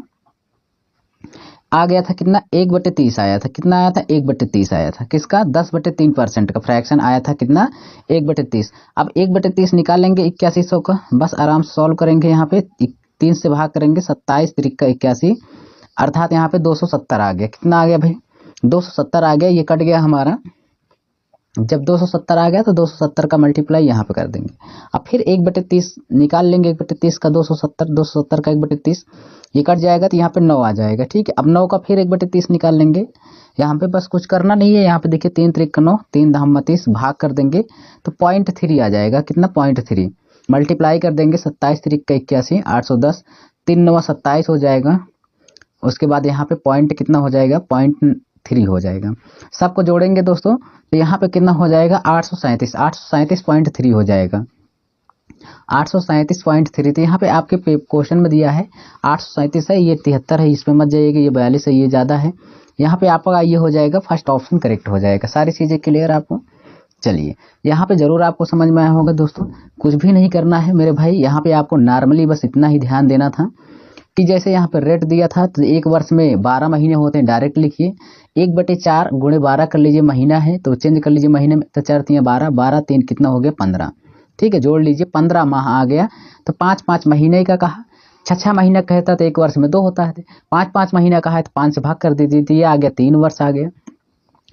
Speaker 1: आ गया था कितना, 1/30 आया था, कितना आया था, 1/30 आया था, किसका, 10/3% का फ्रैक्शन आया था, कितना, 1/30। अब 1/30 निकाल लेंगे 8100 का, बस आराम से सॉल्व करेंगे। यहाँ पे 3 से भाग करेंगे, 27 3 का 81, अर्थात यहाँ पे 270 आ गया। कितना आ गया भाई, 270 आ गया। ये कट गया हमारा, जब 270 आ गया तो 270 का मल्टीप्लाई यहाँ पे कर देंगे। अब फिर 1/30 निकाल लेंगे, 1/30 का 270 का 1/30, ये कट जाएगा तो यहाँ पे 9 आ जाएगा। ठीक है, अब 9 का फिर 1/30 निकाल लेंगे। यहाँ पे बस कुछ करना नहीं है, यहाँ पे देखिए 3 3 का 9, 3 धाम 30, भाग कर देंगे तो 0.3 आ जाएगा। कितना, 0.3, मल्टीप्लाई कर देंगे 27 3 का 81, 810, 3 9 27 हो जाएगा। उसके बाद यहाँ पे पॉइंट कितना हो जाएगा, 0.3 हो जाएगा। सबको जोड़ेंगे दोस्तों तो यहाँ पे कितना हो जाएगा, 837.3 हो जाएगा, 837.3। तो यहाँ पे आपके क्वेश्चन में दिया है 837 है, ये 73 है, इसमें मत जाइएगा, ये 42 है, ये ज़्यादा है। यहाँ पे आपका ये हो जाएगा, फर्स्ट ऑप्शन करेक्ट हो जाएगा। सारी चीज़ें क्लियर आपको। चलिए यहाँ पे ज़रूर आपको समझ में आया होगा दोस्तों, कुछ भी नहीं करना है मेरे भाई। यहाँ पे आपको नॉर्मली बस इतना ही ध्यान देना था कि जैसे यहाँ पर रेट दिया था तो एक वर्ष में 12 महीने होते हैं, डायरेक्ट लिखिए 1/4 गुणे 12 कर लीजिए, महीना है तो चेंज कर लीजिए महीने में, तो 4 3 12, 12 3 कितना हो गया, 15। ठीक है, जोड़ लीजिए, 15 माह आ गया। तो 5 महीने का कहा, 6 महीना कहता तो एक वर्ष में 2 होता है, 5 महीना कहा है तो 5 से भाग कर दीजिए, तो ये आ गया 3 वर्ष आ गया।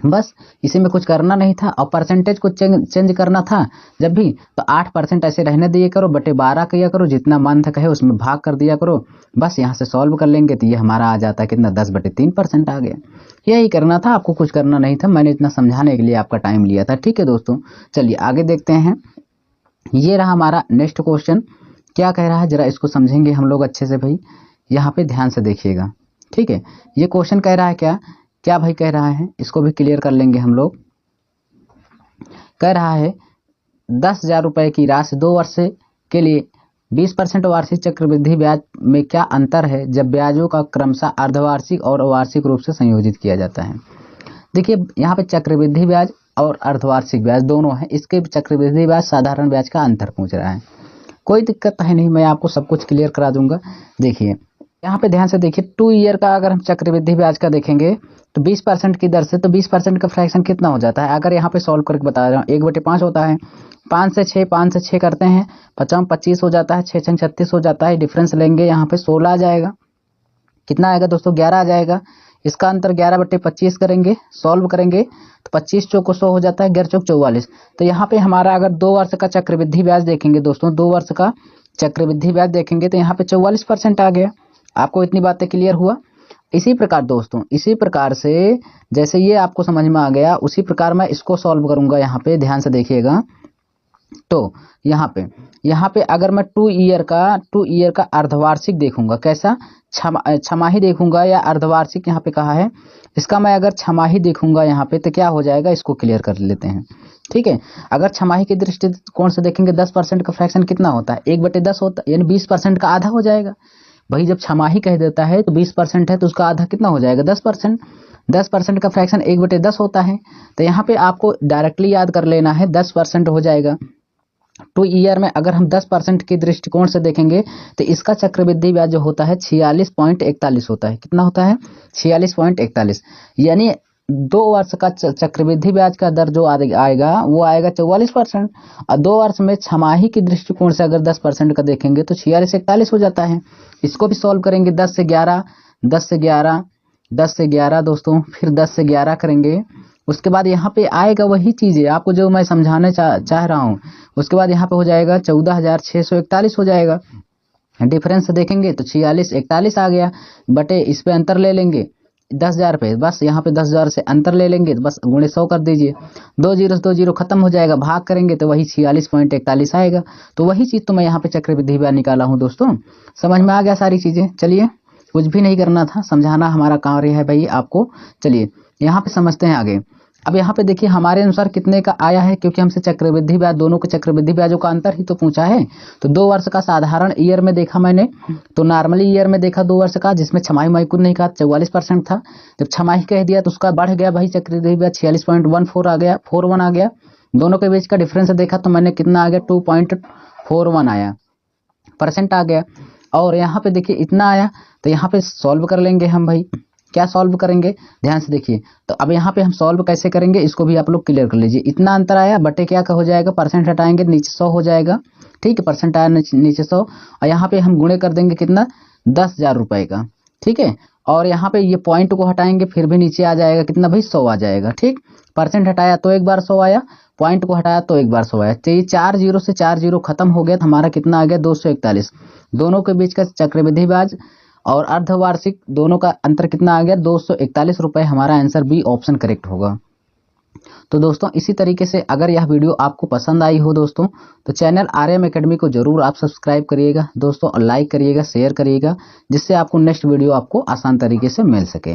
Speaker 1: बस इसी में कुछ करना नहीं था और परसेंटेज को चेंज करना था जब भी, तो 8% ऐसे रहने दिया करो, बटे 12 किया करो, जितना मंथ कहे उसमें भाग कर दिया करो। बस यहाँ से सॉल्व कर लेंगे तो ये हमारा आ जाता है कितना, 10/3% आ गया। यही करना था, आपको कुछ करना नहीं था, मैंने इतना समझाने के लिए आपका टाइम लिया था। ठीक है दोस्तों, चलिए आगे देखते हैं। ये रहा हमारा नेक्स्ट क्वेश्चन, क्या कह रहा है जरा इसको समझेंगे हम लोग अच्छे से भाई, यहाँ पे ध्यान से देखिएगा। ठीक है, ये क्वेश्चन कह रहा है क्या क्या भाई कह रहा है, इसको भी क्लियर कर लेंगे हम लोग। कह रहा है 10,000 रुपए की राशि 2 वर्ष के लिए 20% वार्षिक चक्रवृद्धि ब्याज में क्या अंतर है जब ब्याजों का क्रमशः अर्धवार्षिक और वार्षिक रूप से संयोजित किया जाता है। देखिए यहाँ पे चक्रवृद्धि ब्याज और अर्धवार्षिक ब्याज दोनों है, इसके चक्रवृद्धि ब्याज साधारण ब्याज का अंतर पूछ रहा है। कोई दिक्कत है नहीं, मैं आपको सब कुछ क्लियर करा दूंगा। देखिए यहाँ पे ध्यान से देखिए, 2 ईयर का अगर हम चक्रवृद्धि ब्याज का देखेंगे तो 20% की दर से, तो 20% का फ्रैक्शन कितना हो जाता है, अगर यहाँ पे सॉल्व करके बता रहा हूँ, 1/5 होता है। 5 से 6 करते हैं, 50 25 हो जाता है, 6 36 हो जाता है, डिफरेंस लेंगे यहाँ पे 16 आ जाएगा। कितना आएगा दोस्तों, 11 आ जाएगा। इसका अंतर 11/25 करेंगे, सॉल्व करेंगे तो 25 चौको 100 हो जाता है, 11 चौक 44। तो यहाँ पे हमारा अगर 2 वर्ष का चक्रवृद्धि ब्याज देखेंगे दोस्तों, 2 वर्ष का चक्रवृद्धि ब्याज देखेंगे तो यहाँ पे 44% आ गया। आपको इतनी बातें क्लियर हुआ। इसी प्रकार दोस्तों, इसी प्रकार से जैसे ये आपको समझ में आ गया, उसी प्रकार मैं इसको सॉल्व करूंगा। यहाँ पे ध्यान से देखिएगा, तो यहाँ पे अगर मैं 2 ईयर का अर्धवार्षिक देखूंगा, कैसा, छमाही देखूंगा या अर्धवार्षिक यहाँ पे कहा है, इसका मैं अगर छमाही देखूंगा यहाँ पे तो क्या हो जाएगा, इसको क्लियर कर लेते हैं। ठीक है, अगर छमाही के दृष्टिकोण से देखेंगे 10% का फ्रैक्शन कितना होता है, 1/10 होता है, यानी 20% का आधा हो जाएगा। भाई जब छमाही कह देता है तो 20% है तो उसका आधा कितना हो जाएगा, 10%। 10% का फ्रैक्शन 1/10 होता है, तो यहाँ पे आपको डायरेक्टली याद कर लेना है, 10% हो जाएगा। 2 ईयर में अगर हम 10% के दृष्टिकोण से देखेंगे तो इसका चक्रवृद्धि ब्याज जो होता है 46.41 होता है। कितना होता है, 46.41, यानी 2 वर्ष का चक्रवृद्धि ब्याज का दर जो आएगा वो आएगा 44%। और 2 वर्ष में छमाही के दृष्टिकोण से अगर 10% का देखेंगे तो 46-41 हो जाता है। इसको भी सॉल्व करेंगे, 10 से 11 10 से 11 दोस्तों, फिर 10 से 11 करेंगे। उसके बाद यहाँ पे आएगा वही चीज़ें आपको जो मैं समझाने चाह रहा हूँ। उसके बाद यहाँ पे हो जाएगा 14,641 हो जाएगा। डिफरेंस देखेंगे तो 46-41 आ गया, बटे इस पे अंतर ले लेंगे 10,000 पे, बस यहाँ पे 10,000 से अंतर ले लेंगे तो बस गुणे 100 कर दीजिए, 2 जीरो से 2 जीरो खत्म हो जाएगा, भाग करेंगे तो वही 46.41 आएगा। तो वही चीज़ तो मैं यहाँ पे चक्रवृद्धि ब्याज निकाला हूँ दोस्तों। समझ में आ गया सारी चीज़ें। चलिए, कुछ भी नहीं करना था, समझाना हमारा कार्य है भाई आपको। चलिए यहाँ पे समझते हैं आगे। अब यहाँ पे देखिए हमारे अनुसार कितने का आया है, क्योंकि हमसे चक्रवृद्धि ब्याज, दोनों के चक्रवृद्धि ब्याजों का अंतर ही तो पूछा है। तो 2 वर्ष का साधारण ईयर में देखा मैंने, तो नॉर्मली ईयर में देखा 2 वर्ष का, जिसमें छमाही माही कुछ नहीं कहा, 44% था। जब छमाही कह दिया तो उसका बढ़ गया भाई चक्रवृद्धि ब्याज, 46.14 आ गया, 41 आ गया। दोनों के बीच का डिफरेंस देखा तो मैंने कितना आ गया, 2.41 आया, % आ गया। और यहाँ पे देखिए इतना आया, तो यहाँ पे सॉल्व कर लेंगे हम भाई। क्या सॉल्व करेंगे, ध्यान से देखिए। तो अब यहाँ पे हम सॉल्व कैसे करेंगे, इसको भी आप लोग क्लियर कर लीजिए। इतना अंतर आया, बटे क्या का हो जाएगा, % हटाएंगे नीचे 100 हो जाएगा। ठीक है, % आया नीचे 100, और यहाँ पे हम गुणे कर देंगे कितना, 10,000 रुपए का। ठीक है, और यहाँ पे ये पॉइंट को हटाएंगे, फिर भी नीचे आ जाएगा कितना भाई, 100 आ जाएगा। ठीक, % हटाया तो एक बार 100 आया, पॉइंट को हटाया तो एक बार 100 आया। तो ये 4 जीरो से 4 जीरो खत्म हो गया, तो हमारा कितना आ गया, 241। दोनों के बीच का चक्रवृद्धि ब्याज और अर्धवार्षिक दोनों का अंतर कितना आ गया, 241 रुपए। हमारा आंसर बी ऑप्शन करेक्ट होगा। तो दोस्तों इसी तरीके से अगर यह वीडियो आपको पसंद आई हो दोस्तों, तो चैनल RM एकेडमी को जरूर आप सब्सक्राइब करिएगा दोस्तों, और लाइक करिएगा, शेयर करिएगा, जिससे आपको नेक्स्ट वीडियो आपको आसान तरीके से मिल सके।